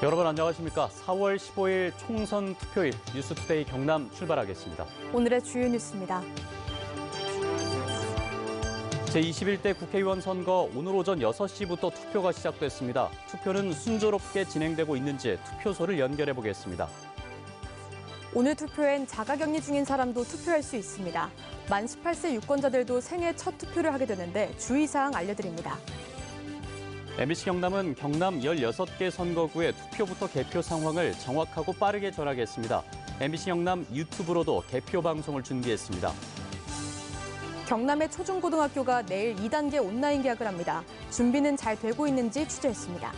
여러분 안녕하십니까? 4월 15일 총선 투표일 뉴스투데이 경남 출발하겠습니다. 오늘의 주요 뉴스입니다. 제21대 국회의원 선거 오늘 오전 6시부터 투표가 시작됐습니다. 투표는 순조롭게 진행되고 있는지 투표소를 연결해 보겠습니다. 오늘 투표엔 자가격리 중인 사람도 투표할 수 있습니다. 만 18세 유권자들도 생애 첫 투표를 하게 되는데 주의사항 알려드립니다. MBC 경남은 경남 16개 선거구의 투표부터 개표 상황을 정확하고 빠르게 전하겠습니다. MBC 경남 유튜브로도 개표 방송을 준비했습니다. 경남의 초중고등학교가 내일 2단계 온라인 개학을 합니다. 준비는 잘 되고 있는지 취재했습니다.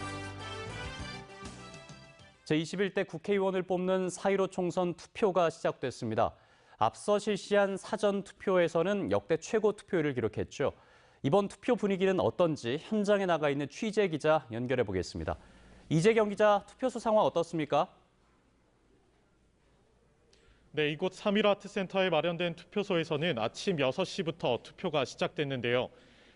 제21대 국회의원을 뽑는 4.15 총선 투표가 시작됐습니다. 앞서 실시한 사전 투표에서는 역대 최고 투표율을 기록했죠. 이번 투표 분위기는 어떤지 현장에 나가 있는 취재 기자 연결해 보겠습니다. 이재경 기자, 투표소 상황 어떻습니까? 네, 이곳 3.15 아트센터에 마련된 투표소에서는 아침 6시부터 투표가 시작됐는데요.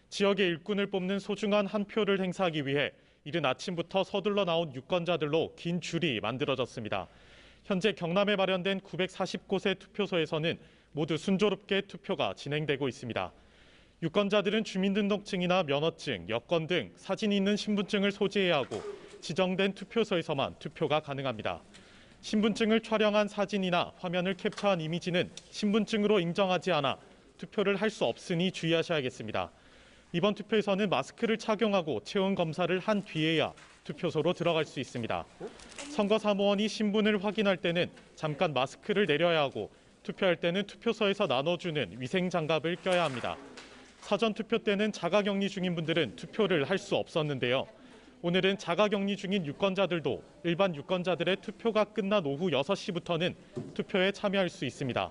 지역의 일꾼을 뽑는 소중한 한 표를 행사하기 위해 이른 아침부터 서둘러 나온 유권자들로 긴 줄이 만들어졌습니다. 현재 경남에 마련된 940곳의 투표소에서는 모두 순조롭게 투표가 진행되고 있습니다. 유권자들은 주민등록증이나 면허증, 여권 등 사진이 있는 신분증을 소지해야 하고 지정된 투표소에서만 투표가 가능합니다. 신분증을 촬영한 사진이나 화면을 캡처한 이미지는 신분증으로 인정하지 않아 투표를 할 수 없으니 주의하셔야겠습니다. 이번 투표에서는 마스크를 착용하고 체온 검사를 한 뒤에야 투표소로 들어갈 수 있습니다. 선거사무원이 신분을 확인할 때는 잠깐 마스크를 내려야 하고 투표할 때는 투표소에서 나눠주는 위생장갑을 껴야 합니다. 사전투표 때는 자가격리 중인 분들은 투표를 할 수 없었는데요. 오늘은 자가격리 중인 유권자들도 일반 유권자들의 투표가 끝난 오후 6시부터는 투표에 참여할 수 있습니다.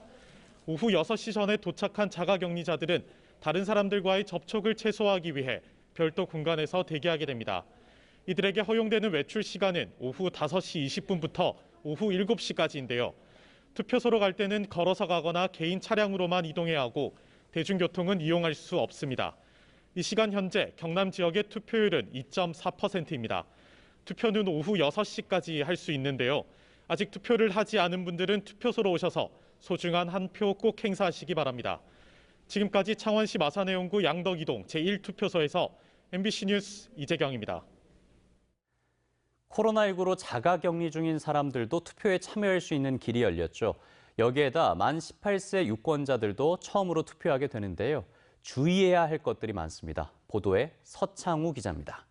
오후 6시 전에 도착한 자가격리자들은 다른 사람들과의 접촉을 최소화하기 위해 별도 공간에서 대기하게 됩니다. 이들에게 허용되는 외출 시간은 오후 5시 20분부터 오후 7시까지인데요. 투표소로 갈 때는 걸어서 가거나 개인 차량으로만 이동해야 하고 대중교통은 이용할 수 없습니다. 이 시간 현재 경남 지역의 투표율은 2.4%입니다. 투표는 오후 6시까지 할 수 있는데요. 아직 투표를 하지 않은 분들은 투표소로 오셔서 소중한 한 표 꼭 행사하시기 바랍니다. 지금까지 창원시 마산해운구 양덕이동 제1투표소에서 MBC 뉴스 이재경입니다. 코로나19로 자가격리 중인 사람들도 투표에 참여할 수 있는 길이 열렸죠. 여기에다 만 18세 유권자들도 처음으로 투표하게 되는데요. 주의해야 할 것들이 많습니다. 보도에 서창우 기자입니다.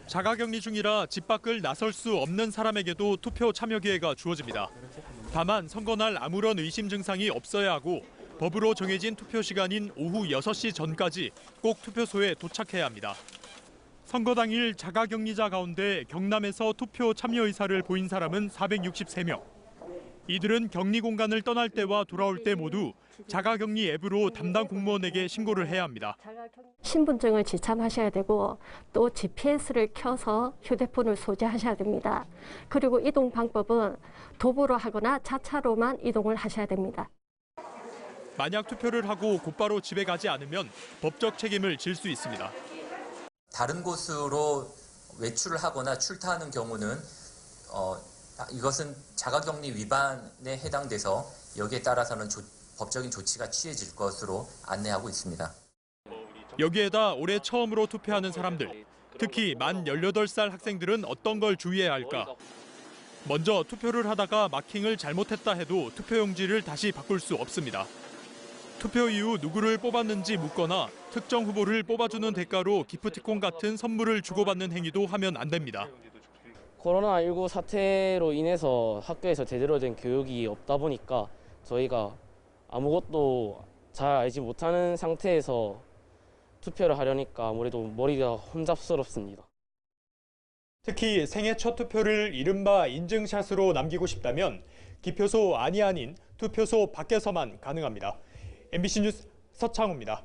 자가격리 중이라 집 밖을 나설 수 없는 사람에게도 투표 참여 기회가 주어집니다. 다만 선거날 아무런 의심 증상이 없어야 하고 법으로 정해진 투표 시간인 오후 6시 전까지 꼭 투표소에 도착해야 합니다. 선거 당일 자가격리자 가운데 경남에서 투표 참여 의사를 보인 사람은 463명. 이들은 격리 공간을 떠날 때와 돌아올 때 모두 자가격리 앱으로 담당 공무원에게 신고를 해야 합니다. 신분증을 지참하셔야 되고 또 GPS를 켜서 휴대폰을 소지하셔야 됩니다. 그리고 이동 방법은 도보로 하거나 자차로만 이동을 하셔야 됩니다. 만약 투표를 하고 곧바로 집에 가지 않으면 법적 책임을 질 수 있습니다. 다른 곳으로 외출을 하거나 출타하는 경우는 이것은 자가격리 위반에 해당돼서 여기에 따라서는 법적인 조치가 취해질 것으로 안내하고 있습니다. 여기에다 올해 처음으로 투표하는 사람들, 특히 만 18살 학생들은 어떤 걸 주의해야 할까? 먼저 투표를 하다가 마킹을 잘못했다 해도 투표용지를 다시 바꿀 수 없습니다. 투표 이후 누구를 뽑았는지 묻거나 특정 후보를 뽑아주는 대가로 기프티콘 같은 선물을 주고받는 행위도 하면 안 됩니다. 코로나19 사태로 인해서 학교에서 제대로 된 교육이 없다 보니까 저희가 아무것도 잘 알지 못하는 상태에서 투표를 하려니까 아무래도 머리가 혼잡스럽습니다. 특히 생애 첫 투표를 이른바 인증샷으로 남기고 싶다면 기표소 안이 아닌 투표소 밖에서만 가능합니다. MBC 뉴스 서창우입니다.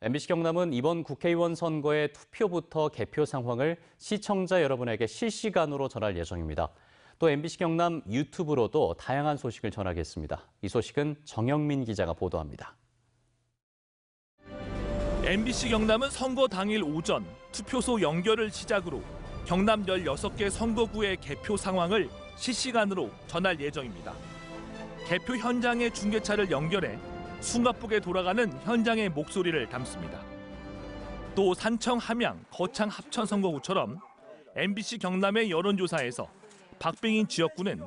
MBC 경남은 이번 국회의원 선거의 투표부터 개표 상황을 시청자 여러분에게 실시간으로 전할 예정입니다. 또 MBC 경남 유튜브로도 다양한 소식을 전하겠습니다. 이 소식은 정영민 기자가 보도합니다. MBC 경남은 선거 당일 오전 투표소 연결을 시작으로 경남 16개 선거구의 개표 상황을 실시간으로 전할 예정입니다. 개표 현장의 중계차를 연결해 숨가쁘게 돌아가는 현장의 목소리를 담습니다. 또 산청, 함양, 거창 합천 선거구처럼 MBC 경남의 여론조사에서 박빙인 지역구는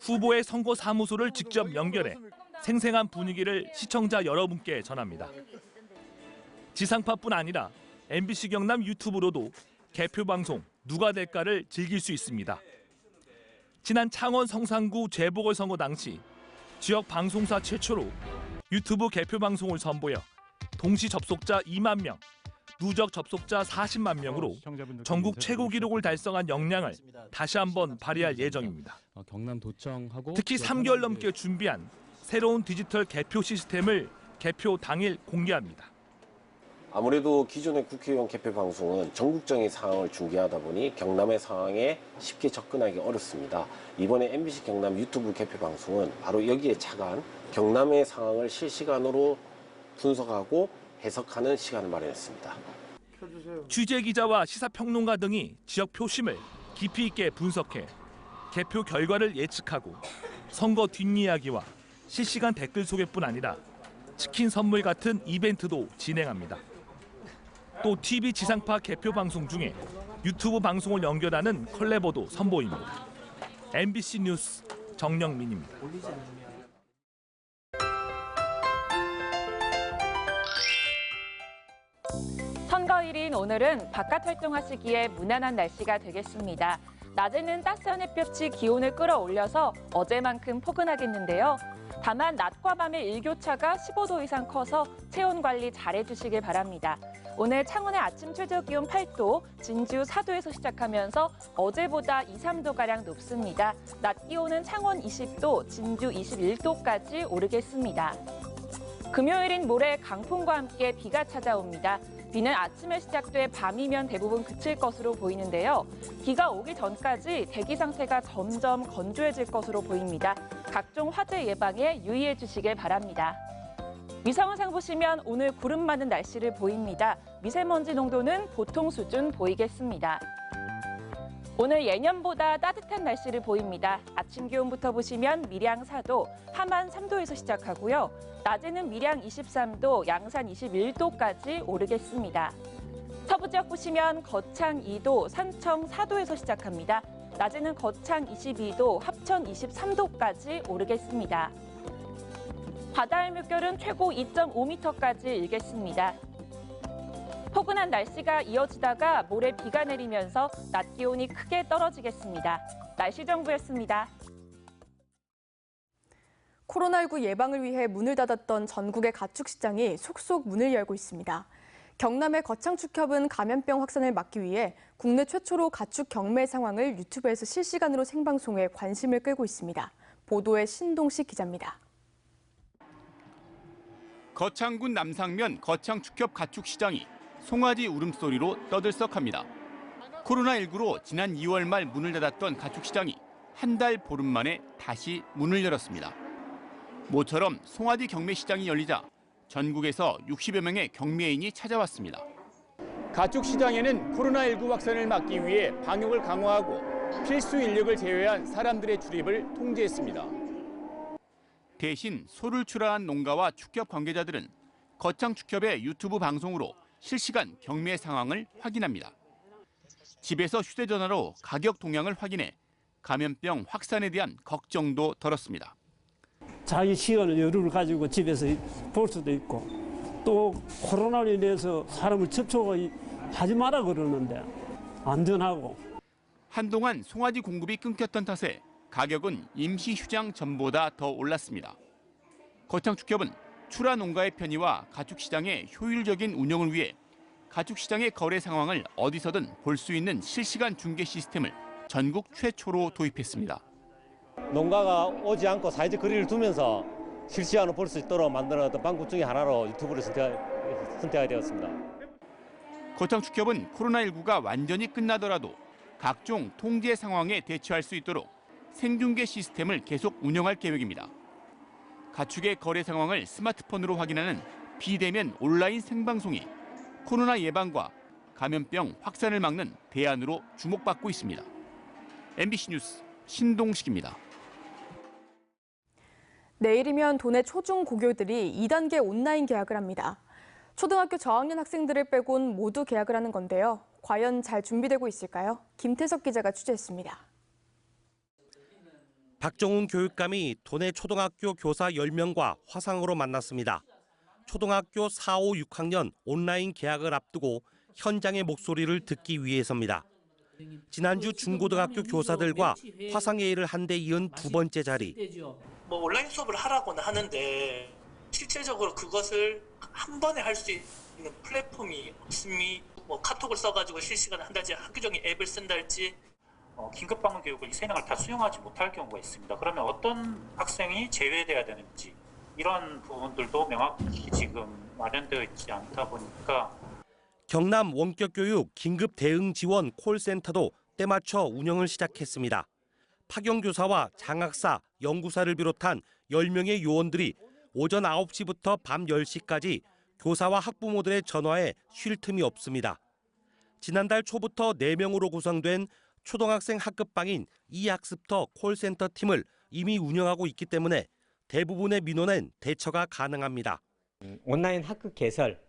후보의 선거 사무소를 직접 연결해 생생한 분위기를 시청자 여러분께 전합니다. 지상파뿐 아니라 MBC 경남 유튜브로도 개표 방송 누가 될까를 즐길 수 있습니다. 지난 창원 성산구 재보궐선거 당시 지역 방송사 최초로 유튜브 개표 방송을 선보여 동시 접속자 2만 명, 누적 접속자 40만 명으로 전국 최고 기록을 달성한 역량을 다시 한번 발휘할 예정입니다. 특히 3개월 넘게 준비한 새로운 디지털 개표 시스템을 개표 당일 공개합니다. 아무래도 기존의 국회의원 개표 방송은 전국적인 상황을 중계하다 보니 경남의 상황에 쉽게 접근하기 어렵습니다. 이번에 MBC 경남 유튜브 개표 방송은 바로 여기에 착안 경남의 상황을 실시간으로 분석하고 해석하는 시간을 마련했습니다. 취재기자와 시사평론가 등이 지역 표심을 깊이 있게 분석해 개표 결과를 예측하고 선거 뒷이야기와 실시간 댓글 소개뿐 아니라 치킨 선물 같은 이벤트도 진행합니다. 또 TV 지상파 개표 방송 중에 유튜브 방송을 연결하는 컬래버도 선보입니다. MBC 뉴스 정영민입니다. 선거일인 오늘은 바깥 활동하시기에 무난한 날씨가 되겠습니다. 낮에는 따스한 햇볕이 기온을 끌어올려서 어제만큼 포근하겠는데요. 다만 낮과 밤의 일교차가 15도 이상 커서 체온 관리 잘해주시길 바랍니다. 오늘 창원의 아침 최저 기온 8도, 진주 4도에서 시작하면서 어제보다 2, 3도가량 높습니다. 낮 기온은 창원 20도, 진주 21도까지 오르겠습니다. 금요일인 모레 강풍과 함께 비가 찾아옵니다. 비는 아침에 시작돼 밤이면 대부분 그칠 것으로 보이는데요. 비가 오기 전까지 대기 상태가 점점 건조해질 것으로 보입니다. 각종 화재 예방에 유의해 주시길 바랍니다. 위성상 보시면 오늘 구름 많은 날씨를 보입니다. 미세먼지 농도는 보통 수준 보이겠습니다. 오늘 예년보다 따뜻한 날씨를 보입니다. 아침 기온부터 보시면 밀양 4도, 함안 3도에서 시작하고요. 낮에는 밀양 23도, 양산 21도까지 오르겠습니다. 서부 지역 보시면 거창 2도, 산청 4도에서 시작합니다. 낮에는 거창 22도, 합천 23도까지 오르겠습니다. 바다의 물결은 최고 2.5m까지 일겠습니다. 포근한 날씨가 이어지다가 모레 비가 내리면서 낮 기온이 크게 떨어지겠습니다. 날씨 정보였습니다. 코로나19 예방을 위해 문을 닫았던 전국의 가축시장이 속속 문을 열고 있습니다. 경남의 거창축협은 감염병 확산을 막기 위해 국내 최초로 가축 경매 상황을 유튜브에서 실시간으로 생방송해 관심을 끌고 있습니다. 보도에 신동식 기자입니다. 거창군 남상면 거창축협 가축시장이 송아지 울음소리로 떠들썩합니다. 코로나19로 지난 2월 말 문을 닫았던 가축시장이 한 달 보름 만에 다시 문을 열었습니다. 모처럼 송아지 경매시장이 열리자 전국에서 60여 명의 경매인이 찾아왔습니다. 가축시장에는 코로나19 확산을 막기 위해 방역을 강화하고 필수 인력을 제외한 사람들의 출입을 통제했습니다. 대신 소를 출하한 농가와 축협 관계자들은 거창축협의 유튜브 방송으로 실시간 경매 상황을 확인합니다. 집에서 휴대전화로 가격 동향을 확인해 감염병 확산에 대한 걱정도 덜었습니다. 자기 시간을 여유를 가지고 집에서 볼 수도 있고 또 코로나로 인해서 사람을 접촉하지 마라 그러는데 안전하고. 한동안 송아지 공급이 끊겼던 탓에 가격은 임시 휴장 전보다 더 올랐습니다. 거창축협은 출하 농가의 편의와 가축시장의 효율적인 운영을 위해 가축시장의 거래 상황을 어디서든 볼 수 있는 실시간 중계 시스템을 전국 최초로 도입했습니다. 농가가 오지 않고 사이즈 거리를 두면서 실시간으로 볼 수 있도록 만들어놨던 방법 중에 하나로 유튜브를 선택하게 되었습니다. 거창축협은 코로나19가 완전히 끝나더라도 각종 통제 상황에 대처할 수 있도록 생중계 시스템을 계속 운영할 계획입니다. 가축의 거래 상황을 스마트폰으로 확인하는 비대면 온라인 생방송이 코로나 예방과 감염병 확산을 막는 대안으로 주목받고 있습니다. MBC 뉴스 신동식입니다. 내일이면 도내 초중 고교들이 2단계 온라인 개학을 합니다. 초등학교 저학년 학생들을 빼곤 모두 개학을 하는 건데요. 과연 잘 준비되고 있을까요? 김태석 기자가 취재했습니다. 박정훈 교육감이 도내 초등학교 교사 10명과 화상으로 만났습니다. 초등학교 4, 5, 6학년 온라인 개학을 앞두고 현장의 목소리를 듣기 위해서입니다. 지난주 중고등학교 교사들과 화상회의를 한 데 이은 두 번째 자리. 온라인 수업을 하라고는 하는데 실질적으로 그것을 한 번에 할 수 있는 플랫폼이 없음이 카톡을 써가지고 실시간에 한달치 학교적인 앱을 쓴달지 긴급 방문 교육을 이 세 명을 다 수용하지 못할 경우가 있습니다. 그러면 어떤 학생이 제외돼야 되는지 이런 부분들도 명확히 지금 마련되어 있지 않다 보니까 경남 원격교육 긴급 대응 지원 콜센터도 때맞춰 운영을 시작했습니다. 파견교사와 장학사, 연구사를 비롯한 10명의 요원들이 오전 9시부터 밤 10시까지 교사와 학부모들의 전화에 쉴 틈이 없습니다. 지난달 초부터 4명으로 구성된 초등학생 학급방인 이학습터 콜센터 팀을 이미 운영하고 있기 때문에 대부분의 민원엔 대처가 가능합니다. 온라인 학급 개설,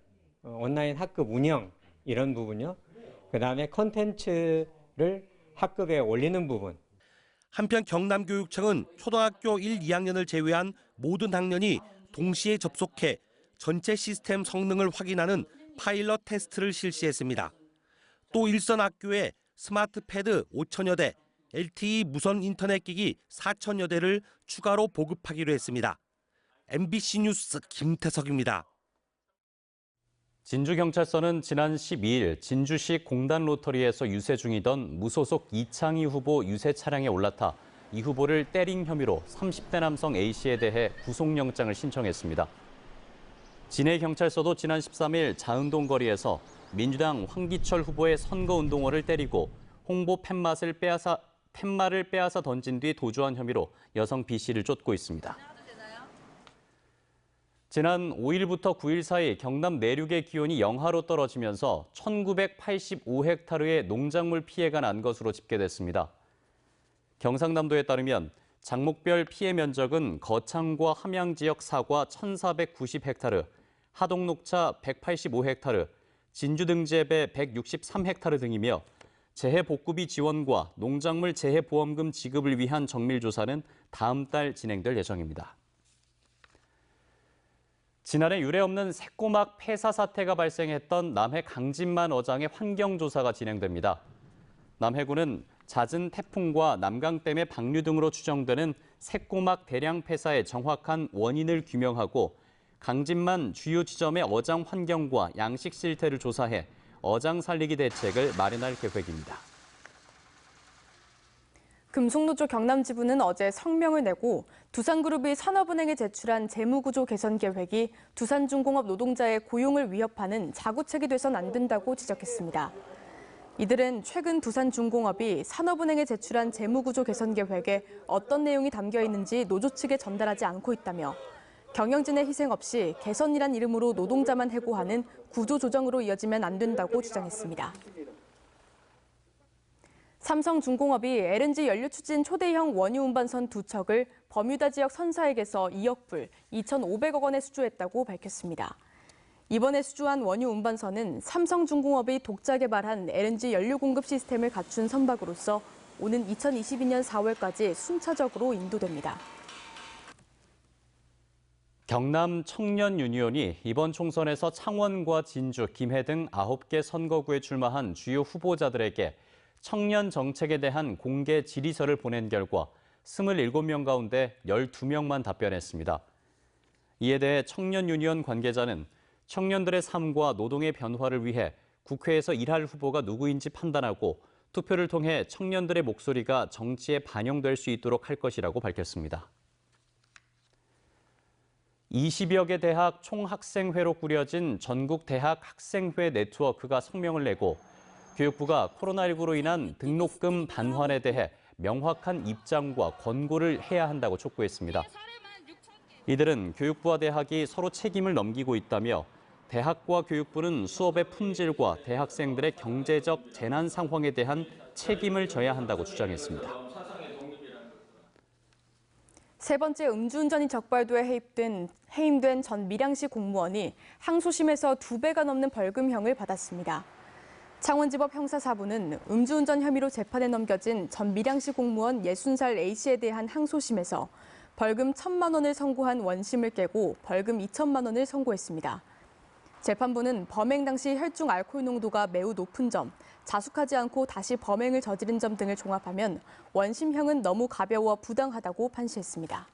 온라인 학급 운영 이런 부분요. 그다음에 콘텐츠를 학급에 올리는 부분. 한편 경남교육청은 초등학교 1, 2학년을 제외한 모든 학년이 동시에 접속해 전체 시스템 성능을 확인하는 파일럿 테스트를 실시했습니다. 또 일선 학교에 스마트 패드 5천여 대, LTE 무선 인터넷 기기 4천여 대를 추가로 보급하기로 했습니다. MBC 뉴스 김태석입니다. 진주경찰서는 지난 12일 진주시 공단 로터리에서 유세 중이던 무소속 이창희 후보 유세 차량에 올라타 이 후보를 때린 혐의로 30대 남성 A씨에 대해 구속영장을 신청했습니다. 진해경찰서도 지난 13일 자은동 거리에서 민주당 황기철 후보의 선거운동화를 때리고 홍보 팻말을 빼앗아 던진 뒤 도주한 혐의로 여성 B씨를 쫓고 있습니다. 지난 5일부터 9일 사이 경남 내륙의 기온이 영하로 떨어지면서 1985헥타르의 농작물 피해가 난 것으로 집계됐습니다. 경상남도에 따르면 장목별 피해 면적은 거창과 함양 지역 사과 1,490헥타르, 하동녹차 185헥타르, 진주등재배 163헥타르 등이며 재해 복구비 지원과 농작물 재해보험금 지급을 위한 정밀조사는 다음 달 진행될 예정입니다. 지난해 유례없는 새꼬막 폐사 사태가 발생했던 남해 강진만 어장의 환경조사가 진행됩니다. 남해군은 잦은 태풍과 남강댐의 방류 등으로 추정되는 새꼬막 대량 폐사의 정확한 원인을 규명하고 강진만 주요 지점의 어장 환경과 양식 실태를 조사해 어장 살리기 대책을 마련할 계획입니다. 금속노조 경남지부는 어제 성명을 내고 두산그룹이 산업은행에 제출한 재무구조 개선 계획이 두산중공업 노동자의 고용을 위협하는 자구책이 돼선 안 된다고 지적했습니다. 이들은 최근 두산중공업이 산업은행에 제출한 재무구조 개선 계획에 어떤 내용이 담겨 있는지 노조 측에 전달하지 않고 있다며 경영진의 희생 없이 개선이란 이름으로 노동자만 해고하는 구조조정으로 이어지면 안 된다고 주장했습니다. 삼성중공업이 LNG 연료 추진 초대형 원유 운반선 2척을 버뮤다 지역 선사에게서 2억 불, 2,500억 원에 수주했다고 밝혔습니다. 이번에 수주한 원유 운반선은 삼성중공업이 독자 개발한 LNG 연료 공급 시스템을 갖춘 선박으로서 오는 2022년 4월까지 순차적으로 인도됩니다. 경남 청년 유니온이 이번 총선에서 창원과 진주, 김해 등 9개 선거구에 출마한 주요 후보자들에게 청년 정책에 대한 공개 질의서를 보낸 결과 27명 가운데 12명만 답변했습니다. 이에 대해 청년 유니온 관계자는 청년들의 삶과 노동의 변화를 위해 국회에서 일할 후보가 누구인지 판단하고 투표를 통해 청년들의 목소리가 정치에 반영될 수 있도록 할 것이라고 밝혔습니다. 20여 개 대학 총학생회로 꾸려진 전국대학 학생회 네트워크가 성명을 내고 교육부가 코로나19로 인한 등록금 반환에 대해 명확한 입장과 권고를 해야 한다고 촉구했습니다. 이들은 교육부와 대학이 서로 책임을 넘기고 있다며 대학과 교육부는 수업의 품질과 대학생들의 경제적 재난 상황에 대한 책임을 져야 한다고 주장했습니다. 세 번째 음주운전이 적발돼 해임된 전 밀양시 공무원이 항소심에서 2배가 넘는 벌금형을 받았습니다. 창원지법 형사4부는 음주운전 혐의로 재판에 넘겨진 전 밀양시 공무원 60살 A씨에 대한 항소심에서 벌금 1,000만 원을 선고한 원심을 깨고 벌금 2천만 원을 선고했습니다. 재판부는 범행 당시 혈중 알코올 농도가 매우 높은 점, 자숙하지 않고 다시 범행을 저지른 점 등을 종합하면 원심형은 너무 가벼워 부당하다고 판시했습니다.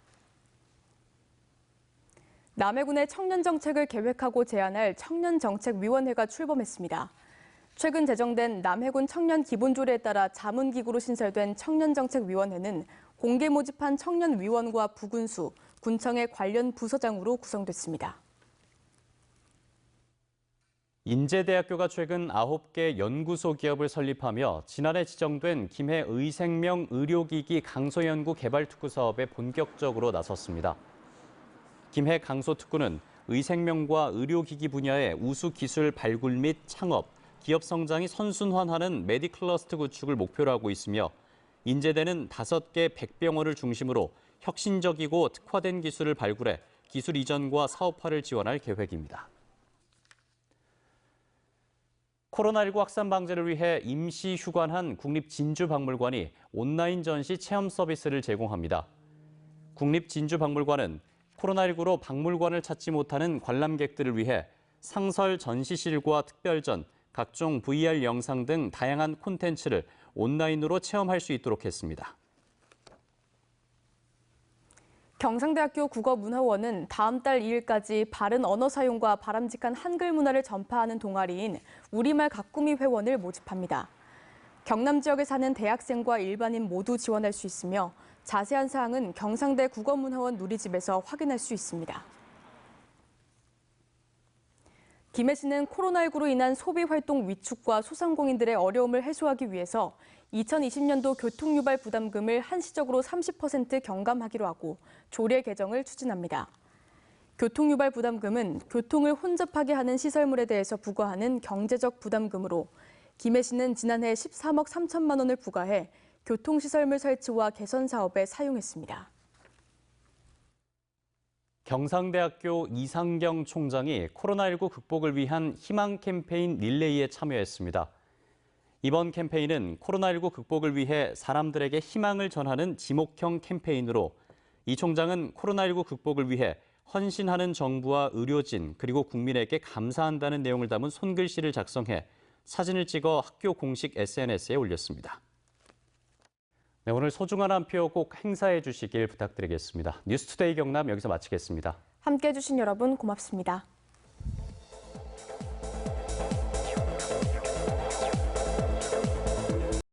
남해군의 청년정책을 계획하고 제안할 청년정책위원회가 출범했습니다. 최근 제정된 남해군 청년기본조례에 따라 자문기구로 신설된 청년정책위원회는 공개 모집한 청년위원과 부군수, 군청의 관련 부서장으로 구성됐습니다. 인제대학교가 최근 9개 연구소 기업을 설립하며 지난해 지정된 김해 의생명 의료기기 강소연구 개발특구 사업에 본격적으로 나섰습니다. 김해 강소특구는 의생명과 의료기기 분야의 우수 기술 발굴 및 창업, 기업 성장이 선순환하는 메디클러스터 구축을 목표로 하고 있으며 인제대는 5개 백병원을 중심으로 혁신적이고 특화된 기술을 발굴해 기술 이전과 사업화를 지원할 계획입니다. 코로나19 확산 방지를 위해 임시 휴관한 국립진주박물관이 온라인 전시 체험 서비스를 제공합니다. 국립진주박물관은 코로나19로 박물관을 찾지 못하는 관람객들을 위해 상설 전시실과 특별전, 각종 VR 영상 등 다양한 콘텐츠를 온라인으로 체험할 수 있도록 했습니다. 경상대학교 국어문화원은 다음 달 2일까지 바른 언어 사용과 바람직한 한글 문화를 전파하는 동아리인 우리말 가꾸미 회원을 모집합니다. 경남 지역에 사는 대학생과 일반인 모두 지원할 수 있으며 자세한 사항은 경상대 국어문화원 누리집에서 확인할 수 있습니다. 김해시는 코로나19로 인한 소비활동 위축과 소상공인들의 어려움을 해소하기 위해서 2020년도 교통유발 부담금을 한시적으로 30% 경감하기로 하고 조례 개정을 추진합니다. 교통유발 부담금은 교통을 혼잡하게 하는 시설물에 대해서 부과하는 경제적 부담금으로 김해시는 지난해 13억 3천만 원을 부과해 교통시설물 설치와 개선 사업에 사용했습니다. 경상대학교 이상경 총장이 코로나19 극복을 위한 희망 캠페인 릴레이에 참여했습니다. 이번 캠페인은 코로나19 극복을 위해 사람들에게 희망을 전하는 지목형 캠페인으로 이 총장은 코로나19 극복을 위해 헌신하는 정부와 의료진 그리고 국민에게 감사한다는 내용을 담은 손글씨를 작성해 사진을 찍어 학교 공식 SNS에 올렸습니다. 네, 오늘 소중한 한 표 꼭 행사해 주시길 부탁드리겠습니다. 뉴스투데이 경남 여기서 마치겠습니다. 함께해 주신 여러분 고맙습니다.